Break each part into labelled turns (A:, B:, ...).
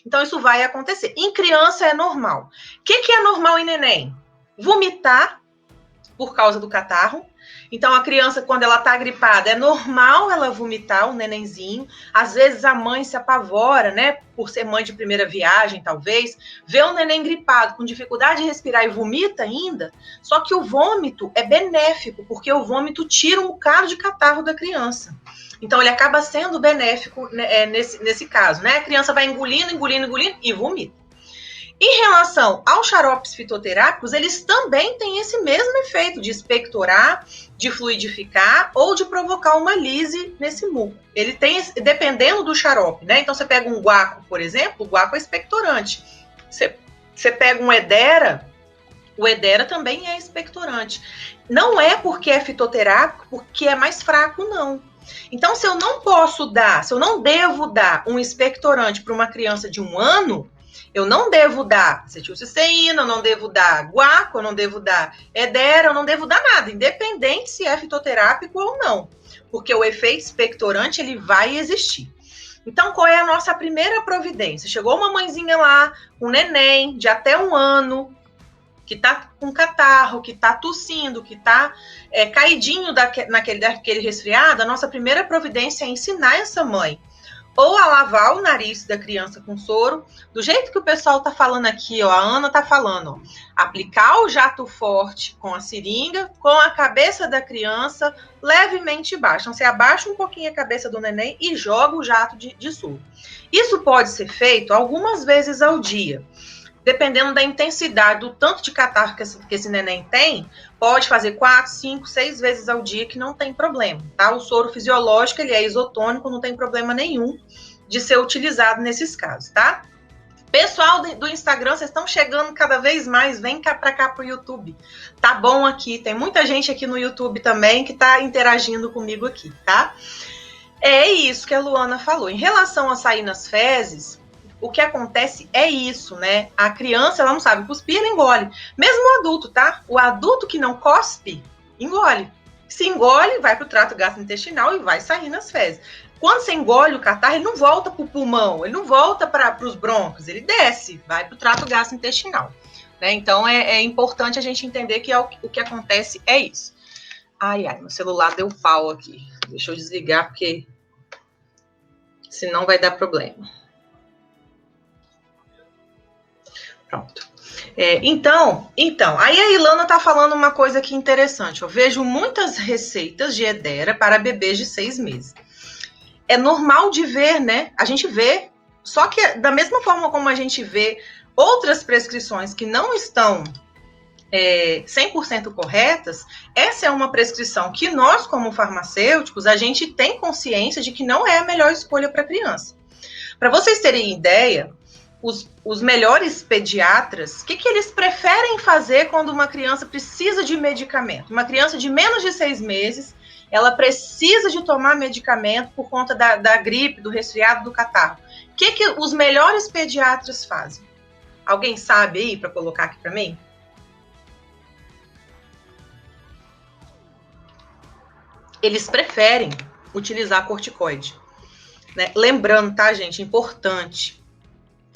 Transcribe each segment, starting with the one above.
A: Então, isso vai acontecer. Em criança é normal. O que é normal em neném? Vomitar por causa do catarro. Então, a criança, quando ela tá gripada, é normal ela vomitar, o nenenzinho. Às vezes, a mãe se apavora, né? Por ser mãe de primeira viagem, talvez. Vê um neném gripado, com dificuldade de respirar e vomita ainda. Só que o vômito é benéfico, porque o vômito tira um bocado de catarro da criança. Então, ele acaba sendo benéfico, né, nesse caso, né? A criança vai engolindo e vomita. Em relação aos xaropes fitoterápicos, eles também têm esse mesmo efeito de expectorar, de fluidificar ou de provocar uma lise nesse muco. Ele tem, dependendo do xarope, né? Então, você pega um guaco, por exemplo, o guaco é expectorante. Você pega um edera, o edera também é expectorante. Não é porque é fitoterápico, porque é mais fraco, não. Então, se eu não devo dar um expectorante para uma criança de 1 ano, eu não devo dar acetilcisteína, eu não devo dar guaco, eu não devo dar edera, eu não devo dar nada, independente se é fitoterápico ou não, porque o efeito expectorante ele vai existir. Então, qual é a nossa primeira providência? Chegou uma mãezinha lá, um neném de até 1 ano, que tá com catarro, que tá tossindo, que tá caidinho daquele resfriado, a nossa primeira providência é ensinar essa mãe ou a lavar o nariz da criança com soro, do jeito que o pessoal tá falando aqui, ó, a Ana tá falando, ó, aplicar o jato forte com a seringa, com a cabeça da criança levemente baixa. Então, você abaixa um pouquinho a cabeça do neném e joga o jato de soro. Isso pode ser feito algumas vezes ao dia. Dependendo da intensidade, do tanto de catarro que esse neném tem, pode fazer 4, 5, 6 vezes ao dia, que não tem problema, tá? O soro fisiológico, ele é isotônico, não tem problema nenhum de ser utilizado nesses casos, tá? Pessoal do Instagram, vocês estão chegando cada vez mais, vem pra cá pro YouTube. Tá bom aqui, tem muita gente aqui no YouTube também que tá interagindo comigo aqui, tá? É isso que a Luana falou. Em relação a sair nas fezes, o que acontece é isso, né? A criança, ela não sabe cuspir, ela engole. Mesmo o adulto, tá? O adulto que não cospe, engole. Se engole, vai para o trato gastrointestinal e vai sair nas fezes. Quando você engole o catarro, ele não volta para o pulmão, ele não volta para os brônquios, ele desce, vai para o trato gastrointestinal. Né? Então, é importante a gente entender que o que acontece é isso. Ai, meu celular deu pau aqui. Deixa eu desligar, porque senão vai dar problema. Pronto. Então, aí a Ilana tá falando uma coisa aqui interessante. Eu vejo muitas receitas de edera para bebês de 6 meses. É normal de ver, né? A gente vê, só que da mesma forma como a gente vê outras prescrições que não estão 100% corretas, essa é uma prescrição que nós, como farmacêuticos, a gente tem consciência de que não é a melhor escolha para a criança. Para vocês terem ideia, os melhores pediatras, o que eles preferem fazer quando uma criança precisa de medicamento? Uma criança de menos de 6 meses, ela precisa de tomar medicamento por conta da gripe, do resfriado, do catarro. O que os melhores pediatras fazem? Alguém sabe aí para colocar aqui para mim? Eles preferem utilizar corticoide. Né? Lembrando, tá, gente? Importante.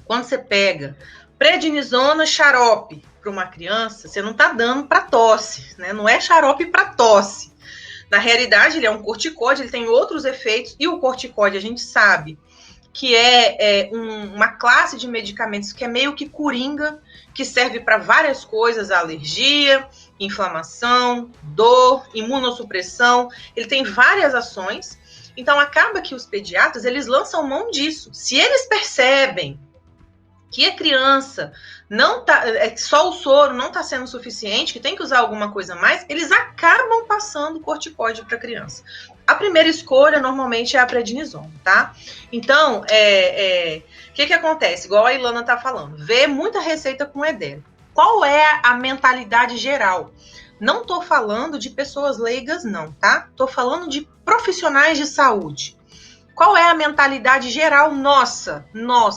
A: Quando você pega prednisona xarope para uma criança, você não está dando para tosse, né? Não é xarope para tosse. Na realidade, ele é um corticoide, ele tem outros efeitos, e o corticoide a gente sabe que é uma classe de medicamentos que é meio que coringa, que serve para várias coisas, alergia, inflamação, dor, imunossupressão, ele tem várias ações. Então, acaba que os pediatras, eles lançam mão disso. Se eles percebem que a criança não tá, só o soro não está sendo suficiente, que tem que usar alguma coisa a mais, eles acabam passando corticoide para a criança. A primeira escolha, normalmente, é a prednisona, tá? Então, que acontece? Igual a Ilana está falando, vê muita receita com edema. Qual é a mentalidade geral? Não estou falando de pessoas leigas, não, tá? Estou falando de profissionais de saúde. Qual é a mentalidade geral nossa,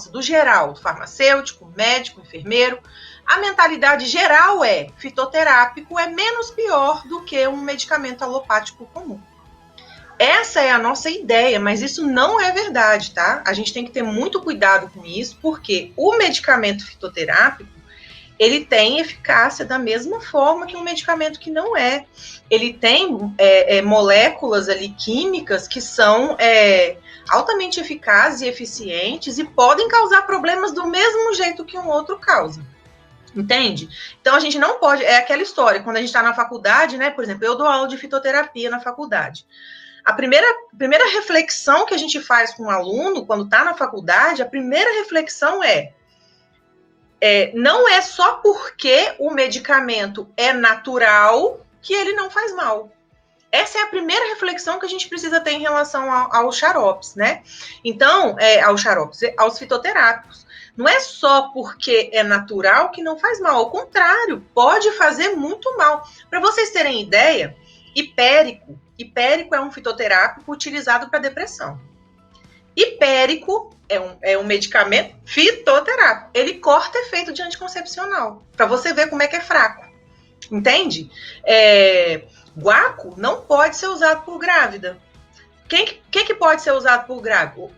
A: do geral, farmacêutico, médico, enfermeiro? A mentalidade geral fitoterápico é menos pior do que um medicamento alopático comum. Essa é a nossa ideia, mas isso não é verdade, tá? A gente tem que ter muito cuidado com isso, porque o medicamento fitoterápico, ele tem eficácia da mesma forma que um medicamento que não é. Ele tem moléculas ali químicas que são altamente eficazes e eficientes e podem causar problemas do mesmo jeito que um outro causa. Entende? Então a gente não pode, é aquela história, quando a gente está na faculdade, né? Por exemplo, eu dou aula de fitoterapia na faculdade. A primeira reflexão que a gente faz com um aluno, quando está na faculdade, a primeira reflexão não é só porque o medicamento é natural que ele não faz mal. Essa é a primeira reflexão que a gente precisa ter em relação aos xaropes, né? Então, aos fitoterápicos. Não é só porque é natural que não faz mal, ao contrário, pode fazer muito mal. Para vocês terem ideia, hipérico é um fitoterápico utilizado para depressão. Hipérico é um medicamento fitoterápico. Ele corta efeito de anticoncepcional, para você ver como é que é fraco. Entende? Guaco não pode ser usado por grávida. Quem que pode ser usado por grávido?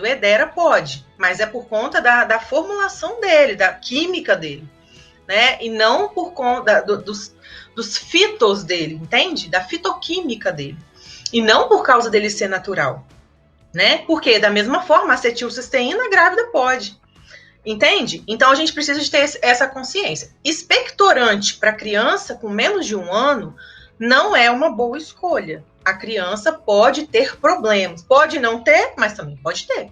A: O Edera pode, mas é por conta da formulação dele, da química dele, né? E não por conta dos fitos dele, entende? Da fitoquímica dele. E não por causa dele ser natural, né? Porque, da mesma forma, a acetilcisteína, a grávida pode. Entende? Então, a gente precisa de ter essa consciência. Expectorante para criança com menos de 1 ano não é uma boa escolha. A criança pode ter problemas. Pode não ter, mas também pode ter.